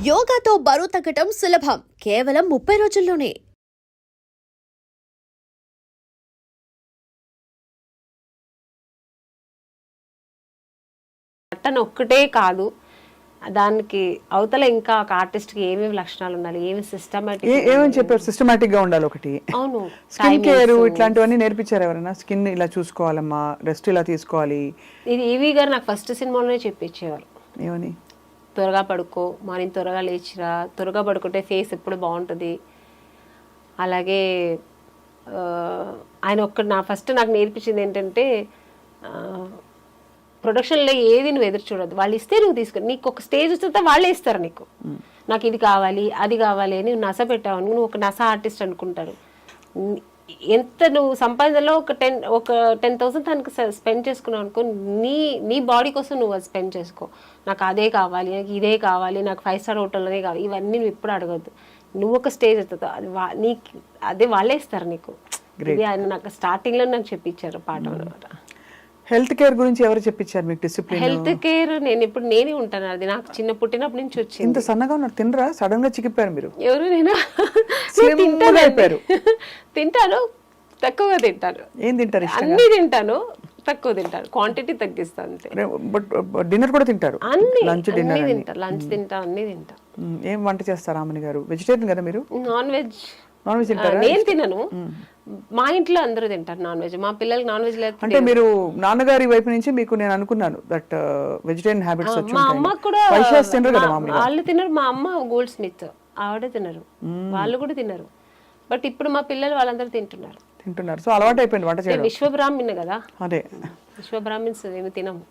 యోగాతో బరువు తగ్గటం సులభం కేవలం 30 రోజుల్లోనే. అట్టన ఒక్కటే కాదు, దానికి అవతల ఇంకా ఒక ఆర్టిస్ట్కి ఏమేమి లక్షణాలు ఉండాలి, ఏమి సిస్టమేటిక్ ఏమని చెప్పారు? సిస్టమేటిక్ గా ఉండాలి ఒకటి. అవును, స్కిన్ కేర్ ఇట్లాంటివన్నీ నేర్పించారు ఎవరైనా? స్కిన్ ఇలా చూసుకోవాలమ్మా, రెస్ట్ ఇలా తీసుకోవాలి. ఇది ఈవీ గారు నాకు ఫస్ట్ సినిమాలోనే చెప్పించేవారు. ఏమని? త్వరగా పడుకో, మార్నింగ్ త్వరగా లేచిరా, త్వరగా పడుకుంటే ఫేస్ ఎప్పుడు బాగుంటుంది. అలాగే ఆయన ఫస్ట్ నాకు నేర్పించింది ఏంటంటే, ప్రొడక్షన్లో ఏది నువ్వు ఎదురు చూడదు, వాళ్ళు ఇస్తే నువ్వు తీసుకుని, నీకు ఒక స్టేజ్ వస్తే వాళ్ళే ఇస్తారు నీకు. నాకు ఇది కావాలి అది కావాలి అని నస పెట్టావు, నువ్వు ఒక నస ఆర్టిస్ట్ అనుకుంటారు. ఎంత నువ్వు సంపాదనలో ఒక 10,000 తనకు స్పెండ్ చేసుకున్నావు అనుకో, నీ బాడీ కోసం నువ్వు అది స్పెండ్ చేసుకో. నాకు అదే కావాలి, నాకు ఇదే కావాలి, నాకు 5 స్టార్ హోటల్లోనే కావాలి, ఇవన్నీ నువ్వు ఎప్పుడు అడగద్దు. నువ్వు ఒక స్టేజ్ అవుతుంది, అది అదే వాళ్ళే ఇస్తారు నీకు. ఇది ఆయన నాకు స్టార్టింగ్లో నాకు చెప్పించారు పాఠం అనమాట. హెల్త్ కేర్ గురించి ఎవరు చెప్పించారు మీకు? డిసిప్లిన్ హెల్త్ కేర్ నేనే ఉంటాను, అది నాకు చిన్న పుట్టినప్పటి నుంచి వచ్చింది. ఇంత సన్నగా ఉన్నారు, తినరా? సడన్ గా చిక్కిపోయారు మీరు. ఎవరు? నేను తింటాను, తక్కువగా తింటాను. ఏం తింటారు? అన్ని తింటాను, తక్కువ తింటాను, క్వాంటిటీ తగ్గిస్తాను అంతే. బట్ డిన్నర్ కూడా తింటారు? లంచ్ డిన్నర్ తింటాను, లంచ్ తింటా, అన్ని తింటా. ఏం వంట చేస్తారు ఆమెని గారు? వెజిటేరియన్ కదా మీరు? నాన్ వెజ్ తింటారా? నేను తినను, మా ఇంట్లో అందరూ తింటారు నాన్ వెజ్. మా పిల్లలకి నాన్ వెజ్ లేదు. అంటే మీరు నాన్నగారి వైపు నుంచి మీకు నేను అనుకున్నాను దట్ వెజిటేరియన్ హ్యాబిట్స్ వచ్చి మా అమ్మ కూడా తినరు కదా మామూలుగా? వాళ్ళు తినరు. మా అమ్మ గోల్డ్ స్మిత్, ఆవిడే తినరు, వాళ్ళు కూడా తినరు. బట్ ఇప్పుడు మా పిల్లలు వాళ్ళందరూ తింటున్నారు. సో అలవాటు అయిపోయింది వంట చేయడం. విశ్వబ్రాహ్మణ్ కదా, అదే విశ్వబ్రాహ్మణ్స్ ఏమి తినము.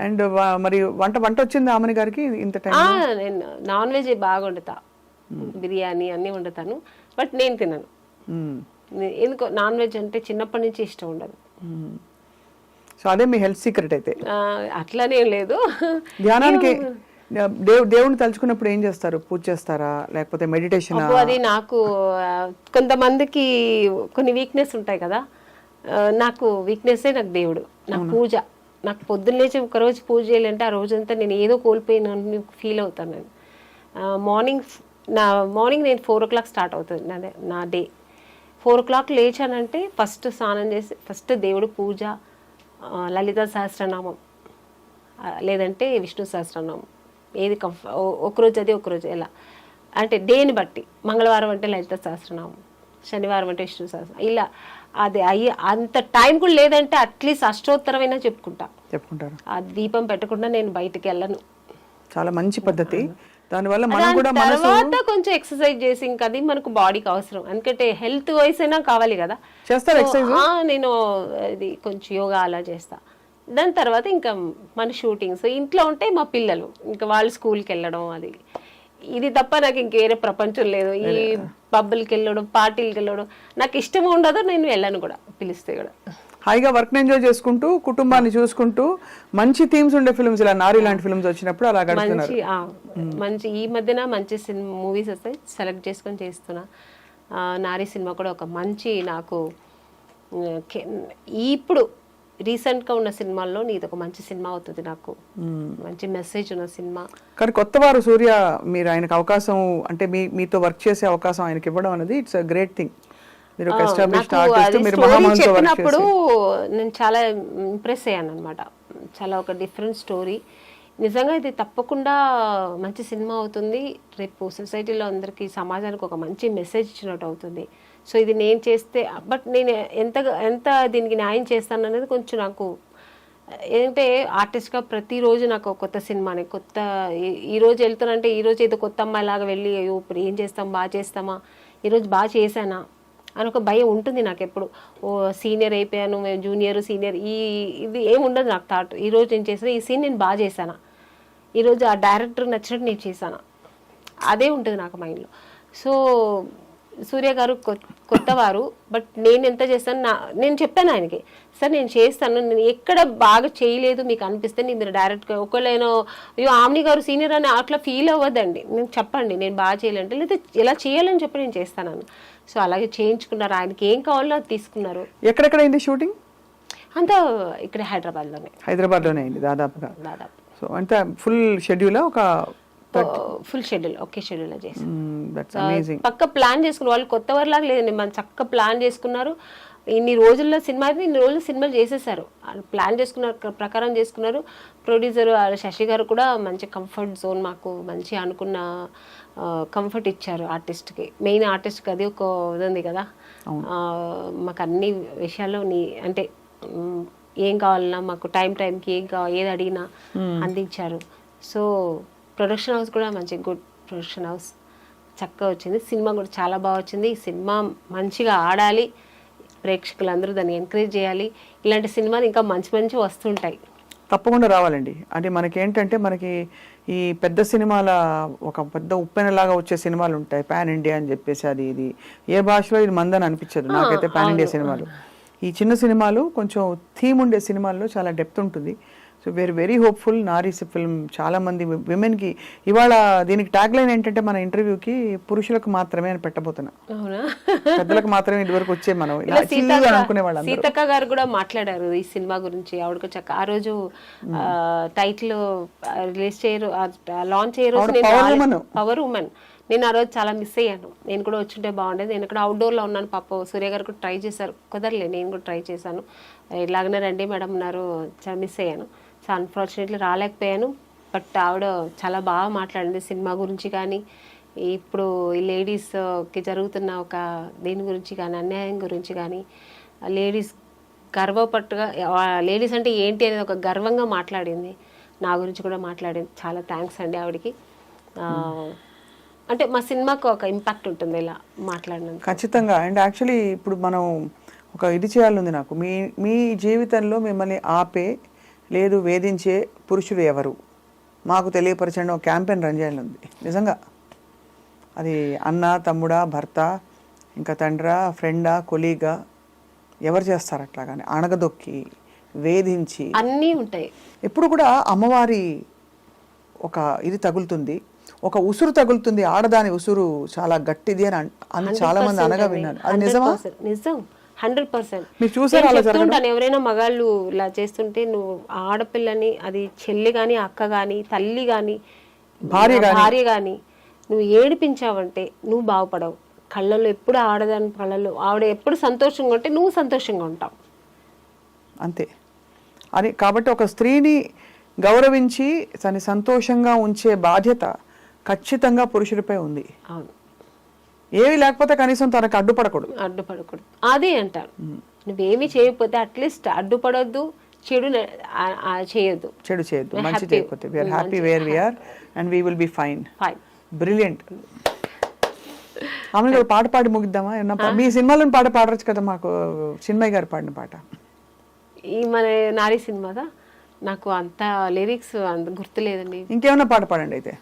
అండ్ మరి వంట వచ్చింది ఆమెని గారికి ఇంత టైం? నేను నాన్ వెజ్ బాగా వండుతా, బిర్యానీ అన్ని వండుతాను, బట్ నేను తినను. ఎందుకో నాన్ వెజ్ అంటే చిన్నప్పటి నుంచి ఇష్టం ఉండదు. సో అదే మీ హెల్త్ సీక్రెట్ అయితే? అట్లానే లేదు. ధ్యానానికి దేవుని తలుచుకున్నప్పుడు ఏం చేస్తారు? పూజ చేస్తారా లేకపోతే మెడిటేషన్? అది నాకు కొంతమందికి కొన్ని వీక్నెస్ ఉంటాయి కదా, నాకు వీక్నెస్సే నాకు దేవుడు. నాకు పూజ, నాకు పొద్దున్న లేచి ఒకరోజు పూజ చేయాలంటే ఆ రోజంతా నేను ఏదో కోల్పోయిన ఫీల్ అవుతాను. నేను మార్నింగ్ నేను 4 o'clock స్టార్ట్ అవుతుంది నా డే. 4 o'clock లేచానంటే ఫస్ట్ స్నానం చేసి ఫస్ట్ దేవుడు పూజ, లలిత సహస్రనామం లేదంటే విష్ణు సహస్రనామం, ఏది ఒకరోజు అది ఒకరోజు ఎలా అంటే డేని బట్టి. మంగళవారం అంటే లలిత సహస్రనామం, శనివారం అంటే విష్ణు సహస్రనామం, ఇలా అది అంత టైం కూడా లేదంటే అట్లీస్ట్ అష్టోత్తరమైనా చెప్పుకుంటారు. ఆ దీపం పెట్టకుండా నేను బయటికి వెళ్ళను. చాలా మంచి పద్ధతి. దానివల్ల మనం కూడా తర్వాత కొంచెం ఎక్సర్సైజ్ చేసి, ఇంకా అది మనకు బాడీకి అవసరం, ఎందుకంటే హెల్త్ వైస్ అయినా కావాలి కదా. నేను ఇది కొంచెం యోగా అలా చేస్తా. దాని తర్వాత ఇంకా మన షూటింగ్స్, ఇంట్లో ఉంటే మా పిల్లలు ఇంకా వాళ్ళు స్కూల్కి వెళ్ళడం, అది ఇది తప్ప నాకు ఇంకేరే ప్రపంచం లేదు. ఈ పబ్బులకి వెళ్ళడం, పార్టీలకి వెళ్ళడం నాకు ఇష్టం ఉండదు, నేను వెళ్ళను కూడా, పిలిస్తే కూడా. హాయిగా వర్క్ ఎంజాయ్ చేసుకుంటూ కుటుంబాన్ని చూసుకుంటూ మంచి థీమ్స్ ఉండే ఫిల్మ్స్, ఇలా నారి లాంటి ఫిల్మ్స్ వచ్చినప్పుడు అలా గడుపుతున్నారు. మంచి ఈ మధ్యన మంచి మూవీస్ వస్తాయి, సెలెక్ట్ చేసుకొని చేస్తున్నా. నారి సినిమా కూడా ఒక మంచి, నాకు ఇప్పుడు రీసెంట్గా ఉన్న సినిమాల్లో ఇది ఒక మంచి సినిమా అవుతుంది, నాకు మంచి మెసేజ్ ఉన్న సినిమా. కానీ కొత్త వారు సూర్య, మీరు ఆయనకు అవకాశం అంటే మీతో వర్క్ చేసే అవకాశం ఆయనకి ఇవ్వడం అనేది ఇట్స్ అ గ్రేట్ థింగ్. చెప్పినప్పుడు నేను చాలా ఇంప్రెస్ అయ్యాను అనమాట. చాలా ఒక డిఫరెంట్ స్టోరీ. నిజంగా ఇది తప్పకుండా మంచి సినిమా అవుతుంది. రేపు సొసైటీలో అందరికీ, సమాజానికి ఒక మంచి మెసేజ్ ఇచ్చినట్టు అవుతుంది. సో ఇది నేను చేస్తే, బట్ నేను ఎంత దీనికి న్యాయం చేస్తాను అనేది కొంచెం నాకు ఏంటంటే, ఆర్టిస్ట్గా ప్రతిరోజు నాకు కొత్త సినిమాని, కొత్త ఈరోజు వెళ్తానంటే ఈరోజు ఏదో కొత్త అమ్మాయిలాగా వెళ్ళి అయ్యో ఇప్పుడు ఏం చేస్తాం, బాగా చేస్తామా, ఈరోజు బాగా చేశానా అని ఒక భయం ఉంటుంది నాకు ఎప్పుడు. ఓ సీనియర్ అయిపోయాను, జూనియర్ సీనియర్ ఇది ఏమి ఉండదు నాకు థాట్. ఈరోజు నేను చేసిన ఈ సీన్ నేను బాగా చేశానా, ఈరోజు ఆ డైరెక్టర్ నచ్చినట్టు నేను చేశానా, అదే ఉంటుంది నాకు మైండ్లో. సో సూర్య గారు కొత్తవారు, బట్ నేను ఎంత చేస్తాను, నేను చెప్పాను ఆయనకి, సార్ నేను చేస్తాను, నేను ఎక్కడ బాగా చేయలేదు మీకు అనిపిస్తే మీరు డైరెక్ట్గా ఒకవేళ అయ్యో ఆమ్ని గారు సీనియర్ అని అట్లా ఫీల్ అవ్వద్దండి, నేను చెప్పండి నేను బాగా చేయాలంటే, లేదా ఎలా చేయాలని చెప్పి నేను చేస్తాను. సో అలాగే చేయించుకున్నారు, ఆయనకి ఏం కావాలో అది తీసుకున్నారు. ఎక్కడెక్కడ అయింది షూటింగ్? అంతా ఇక్కడ హైదరాబాద్లోనే అయింది దాదాపు. సో అంతా ఫుల్ షెడ్యూల్ ఒక ఫుల్ షెడ్యూల్ ఒకే షెడ్యూల్ చేసి దట్స్ అమేజింగ్. పక్క ప్లాన్ చేసుకున్నారు వాళ్ళు. కొత్త వారిలాగా లేదండి, మనం చక్కగా ప్లాన్ చేసుకున్నారు. ఇన్ని రోజుల్లో సినిమా అయితే ఇన్ని రోజులు సినిమాలు చేసేసారు. వాళ్ళు ప్లాన్ చేసుకున్నారు, ప్రకారం చేసుకున్నారు. ప్రొడ్యూసర్ శశి గారు కూడా మంచి కంఫర్ట్ జోన్, మాకు మంచి అనుకున్న కంఫర్ట్ ఇచ్చారు ఆర్టిస్ట్కి. మెయిన్ ఆర్టిస్ట్కి అది ఒక ఇది ఉంది కదా, మాకు అన్ని విషయాల్లో అంటే ఏం కావాలన్నా మాకు టైంకి ఏం కావాలి ఏది అడిగినా అందించారు. సో ప్రొడక్షన్ హౌస్ కూడా మంచి గుడ్ ప్రొడక్షన్ హౌస్, చక్కగా వచ్చింది. సినిమా కూడా చాలా బాగా వచ్చింది. ఈ సినిమా మంచిగా ఆడాలి, ప్రేక్షకులందరూ దాన్ని ఎంకరేజ్ చేయాలి. ఇలాంటి సినిమాలు ఇంకా మంచి వస్తుంటాయి, తప్పకుండా రావాలండి. అంటే మనకేంటంటే మనకి ఈ పెద్ద సినిమాల ఒక పెద్ద ఉప్పెనలాగా వచ్చే సినిమాలు ఉంటాయి, పాన్ ఇండియా అని చెప్పేసి అది ఇది ఏ భాషలో ఇది మందని అనిపించదు నాకైతే పాన్ ఇండియా సినిమాలు. ఈ చిన్న సినిమాలు కొంచెం థీమ్ ఉండే సినిమాల్లో చాలా డెప్త్ ఉంటుంది. So we are very hopeful. Naari film చాలా మంది విమెన్కి ఇవాళ దీనికి ట్యాగ్ లైన్ ఏంటంటే మన ఇంటర్వ్యూకి పురుషులకు మాత్రమే అని పెట్టబోతున్నా, పెద్దలకు మాత్రమే ఇదివరకు వచ్చే మనం అనుకునే వాళ్ళు. సీతక్క గారు కూడా మాట్లాడారు ఈ సినిమా గురించి. ఆవిడకు చక్క ఆ రోజు టైటిల్ రిలీజ్ చేయరు, లాంచ్ చేయరు, పవర్ ఉమెన్. నేను ఆ రోజు చాలా మిస్ అయ్యాను. నేను కూడా వచ్చుంటే బాగుండేది. నేను ఇక్కడ అవుట్డోర్లో ఉన్నాను. పాప సూర్య గారు కూడా ట్రై చేశారు, కుదరలే. నేను కూడా ట్రై చేశాను. ఇలాగనే రండి మేడం అన్నారు, చాలా మిస్ అయ్యాను. So unfortunately రాలేకపోయాను. బట్ ఆవిడ చాలా బాగా మాట్లాడింది సినిమా గురించి కానీ, ఇప్పుడు ఈ లేడీస్కి జరుగుతున్న ఒక దీని గురించి కానీ, అన్యాయం గురించి కానీ, లేడీస్ గర్వపట్టుగా లేడీస్ అంటే ఏంటి అనేది ఒక గర్వంగా మాట్లాడింది. నా గురించి కూడా మాట్లాడింది. చాలా థ్యాంక్స్ అండి ఆవిడకి. అంటే మా సినిమాకు ఒక ఇంపాక్ట్ ఉంటుంది ఇలా మాట్లాడినందుకు. ఖచ్చితంగా. అండ్ యాక్చువల్లీ ఇప్పుడు మనం ఒక ఇది చేయాలనుంది నాకు. మీ జీవితంలో మిమ్మల్ని ఆపే లేదు వేధించే పురుషులు ఎవరు మాకు తెలియపరచండి ఒక క్యాంపెయిన్ రన్ చేయాలనుంది నిజంగా. అది అన్న, తమ్ముడా, భర్త, ఇంకా తండ్రా, ఫ్రెండా, కొలీగా, ఎవరు చేస్తారు అట్లాగానే అణగదొక్కి వేధించి అన్నీ ఉంటాయి. ఎప్పుడు కూడా అమ్మవారి ఒక ఇది తగులుతుంది, ఒక ఉసురు తగులుతుంది. ఆడదాని ఉసురు చాలా గట్టిది అని చాలా మంది అనగా విన్నాను. అది నిజమా? నిజం, 100%. మీరు చూసారా అలా చెప్తుంటాను, ఎవరైనా మగాళ్ళు ఇలా చేస్తుంటే నువ్వు ఆడపిల్లని, అది చెల్లి కానీ, అక్క కానీ, తల్లి కానీ, భార్య కానీ నువ్వు ఏడిపించావంటే నువ్వు బాగుపడవు. కళ్ళల్లో ఎప్పుడు ఆడదాని కళ్ళల్లో ఆవిడ ఎప్పుడు సంతోషంగా ఉంటే నువ్వు సంతోషంగా ఉంటావు అంతే. అది కాబట్టి ఒక స్త్రీని గౌరవించి తను సంతోషంగా ఉంచే బాధ్యత ఖచ్చితంగా పురుషుడిపై ఉంది. అవును, ఏవి లేకపోతే కనీసం తనకు అడ్డుపడకూడదు. అదే అంటారు. నువ్వేమి చేయకపోతే అట్లీస్ట్ అడ్డుపడొద్దు, చెడు చేయొద్దు, మంచి చేయకపోతే. We are happy where we are and we will be fine. Brilliant. ఆమె పాట పాడి ముగిద్దామా? మీ సినిమాలో పాట పాడవచ్చు కదా మాకు, చిన్మయ్య గారు పాడిన పాట. ఈ మన నారీ సినిమాదా నాకు అంత లిరిక్స్ అంత గుర్తులేదండి. ఇంకేమన్నా పాట పాడండి అయితే.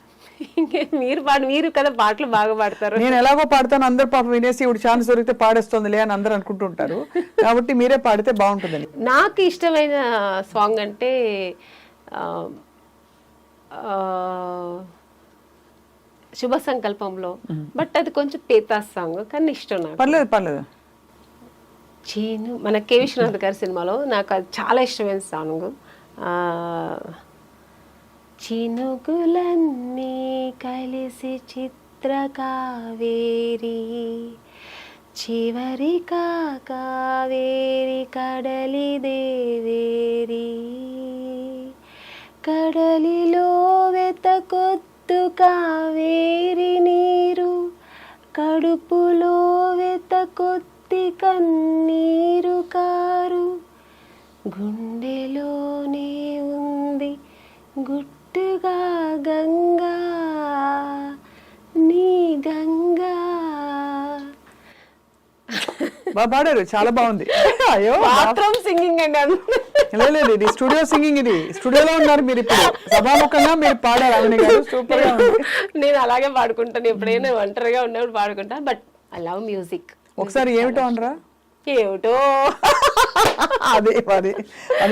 మీరు కదా పాటలు బాగా పాడతారు. నేను ఎలాగో పాడతాను, అందరు పాప వినేసి ఇప్పుడు ఛాన్స్ దొరికితే పాడేస్తుందిలే అని అందరు అనుకుంటుంటారు. కాబట్టి మీరే పాడితే బాగుంటుందని. నాకు ఇష్టమైన సాంగ్ అంటే శుభ సంకల్పంలో, బట్ అది కొంచెం పేతాస్ సాంగ్ కానీ ఇష్టం నాకు. పర్లేదు. చీను మన కె విశ్వనాథ్ గారి సినిమాలో నాకు అది చాలా ఇష్టమైన సాంగ్. చినుకులన్నీ కలిసి చిత్ర కావేరి, చివరి కావేరి కడలి దేవేరి, కడలిలో వెతకొత్తు కావేరి నీరు, కడుపులో వెతకొత్తి కన్నీరు కారు, గుండెలోనే ఉంది గుట్టుగా గంగా నీ గంగా. బాగా పాడారు, చాలా బాగుంది. అయ్యో బాత్రూమ్ సింగింగ్ అండి. లేదు, ఇది స్టూడియో సింగింగ్. ఇది స్టూడియోలో ఉన్నారు మీరు, ఇప్పుడు సభాముఖంగా మీరు పాడారు. అవని గారు సూపర్ గా ఉంది. నేను అలాగే పాడుకుంటాను, ఎప్పుడైనా ఒంటరిగా ఉన్నప్పుడు పాడుకుంటాను. But I love music. ఒకసారి ఏమిటో అనరా? ఏమిటో అదే అది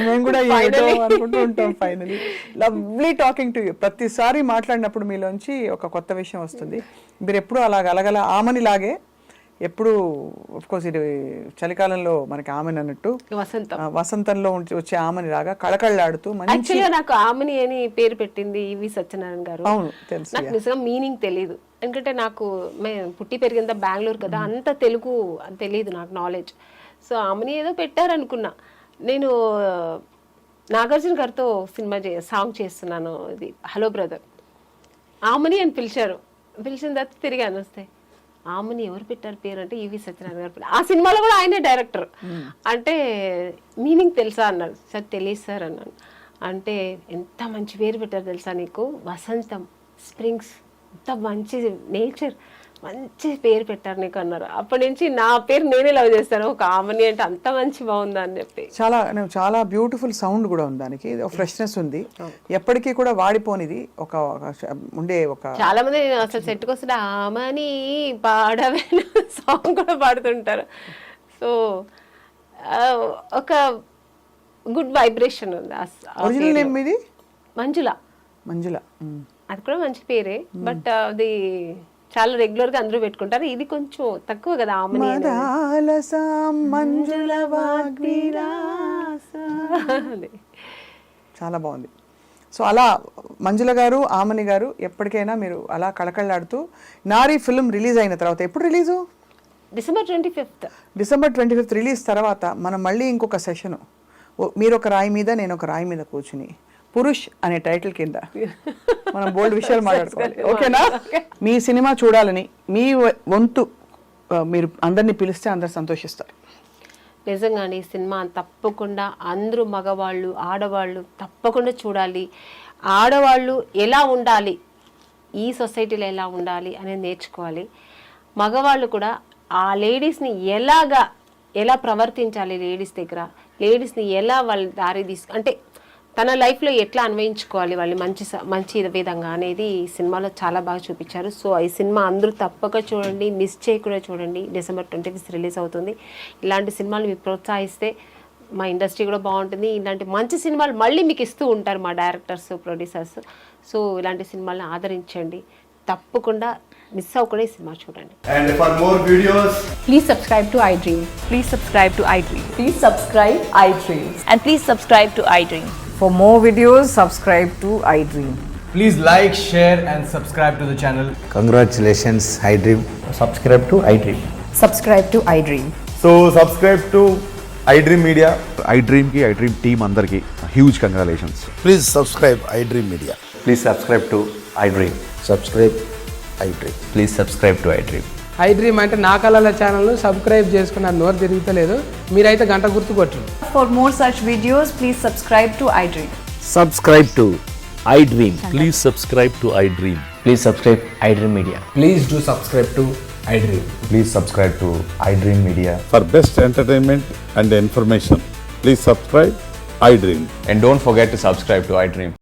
మేము కూడా ఏమిటో అనుకుంటూ ఉంటాం. Finally lovely talking to you. ప్రతిసారి మాట్లాడినప్పుడు మీలోంచి ఒక కొత్త విషయం వస్తుంది. మీరు ఎప్పుడు అలాగ అలగల ఆమని లాగే ఎప్పుడు కోర్స్ ఇది చలికాలంలో మనకి ఆమెని అన్నట్టు వసంతం. వసంతంలో వచ్చే ఆమెని లాగా కళకళలాడుతూ మంచి యాక్చువల్గా నాకు ఆమెని అని పేరు పెట్టింది ఈవి సత్యనారాయణ గారు. అవును తెలుసు. నాకు నిజంగా మీనింగ్ తెలియదు, ఎందుకంటే నాకు పుట్టి పెరిగిందా బెంగళూరు కదా, అంత తెలుగు తెలియదు నాకు నాలెడ్జ్. సో ఆమెని ఏదో పెట్టారనుకున్నా. నేను నాగార్జున గారితో సినిమా సాంగ్ చేస్తున్నాను, ఇది హలో బ్రదర్. ఆమెని అని పిలిచారు, పిలిచిన తర్వాత తిరిగాను వస్తే ఆమెని ఎవరు పెట్టారు పేరు అంటే ఈవి సత్యనారాయణ గారు పెట్టారు. ఆ సినిమాలో కూడా ఆయనే డైరెక్టర్. అంటే మీనింగ్ తెలుసా అన్నారు. సార్ తెలియదు సార్ అన్నాను. అంటే ఎంత మంచి పేరు పెట్టారు తెలుసా నీకు, వసంతం, స్ప్రింగ్స్, ఎంత మంచి నేచర్, మంచి పేరు పెట్టారు నీకు అన్నారు. అప్పటి నుంచి నా పేరు నేనే లవ్ చేస్తాను, ఒక ఆమెని అంటే అంత మంచి బాగుందా అని చెప్పి. చాలా బ్యూటిఫుల్ సౌండ్ కూడా ఉంది దానికి, ఫ్రెష్నెస్ ఉంది, ఎప్పటికీ కూడా వాడిపోనిది. ఒక ఉండే ఒక చాలా మంది అసలు సెట్కి వస్తే ఆమెని పాడవే సాంగ్ కూడా పాడుతుంటారు. సో ఒక గుడ్ వైబ్రేషన్ ఉంది. ఒరిజినల్ నేమ్ మీది మంజుల. మంజుల, అది కూడా మంచి పేరే, బట్ అది చాలా రెగ్యులర్ గా అందరూ పెట్టుకుంటారు. ఇది కొంచెం తక్కువ కదా ఆమెని. చాలా బాగుంది. సో అలా మంజుల గారు, ఆమని గారు ఎప్పటికైనా మీరు అలా కళకళలాడుతూ. నారీ ఫిల్మ్ రిలీజ్ అయిన తర్వాత, ఎప్పుడు రిలీజు? డిసెంబర్ 25th రిలీజ్ తర్వాత మనం మళ్ళీ ఇంకొక సెషను, మీరు ఒక రాయి మీద నేను ఒక రాయి మీద కూర్చుని పురుష్ అనే టైటిల్ కింద మనం బోల్డ్ విషయాలు మాట్లాడుకోవాలి. ఓకేనా? మీ సినిమా చూడాలని మీ వంతు మీరు అందరినీ పిలిస్తే అందరు సంతోషిస్తారు. నిజంగానే ఈ సినిమా తప్పకుండా అందరూ మగవాళ్ళు ఆడవాళ్ళు తప్పకుండా చూడాలి. ఆడవాళ్ళు ఎలా ఉండాలి, ఈ సొసైటీలో ఎలా ఉండాలి అనేది నేర్చుకోవాలి. మగవాళ్ళు కూడా ఆ లేడీస్ని ఎలా ప్రవర్తించాలి, లేడీస్ దగ్గర లేడీస్ని ఎలా వాళ్ళ దారి అంటే తన లైఫ్లో ఎట్లా అన్వయించుకోవాలి వాళ్ళు మంచి విధంగా అనేది ఈ సినిమాలో చాలా బాగా చూపించారు. సో ఈ సినిమా అందరూ తప్పక చూడండి, మిస్ చేయకుండా చూడండి. డిసెంబర్ 25th రిలీజ్ అవుతుంది. ఇలాంటి సినిమాలు మీరు ప్రోత్సహిస్తే మా ఇండస్ట్రీ కూడా బాగుంటుంది. ఇలాంటి మంచి సినిమాలు మళ్ళీ మీకు ఇస్తూ ఉంటారు మా డైరెక్టర్స్, ప్రొడ్యూసర్స్. సో ఇలాంటి సినిమాలను ఆదరించండి, తప్పకుండా మిస్ అవ్వకుండా ఈ సినిమా చూడండి. And for more videos, Please subscribe to iDream. Please subscribe to iDream. Please subscribe iDream. And please subscribe to iDream. For more videos, subscribe to iDream. please like, share and subscribe to the channel. Congratulations, iDream. Subscribe to iDream. Subscribe to iDream. So subscribe to iDream Media. iDream ki iDream team andarki huge congratulations. Please subscribe iDream Media. Please subscribe to iDream. Subscribe iDream. Please subscribe to iDream. iDream అంటే నా కళల ఛానల్ను subscribe చేసుకున్న నోరు తిరుగుతలేదు, మీరైతే గంట గుర్తు కొట్టండి. For more such videos, please subscribe to iDream. Subscribe to iDream. Please subscribe to iDream. Please subscribe iDream Media. Please do subscribe to iDream. Please subscribe to iDream Media. For best entertainment and information, please subscribe iDream. And don't forget to subscribe to iDream.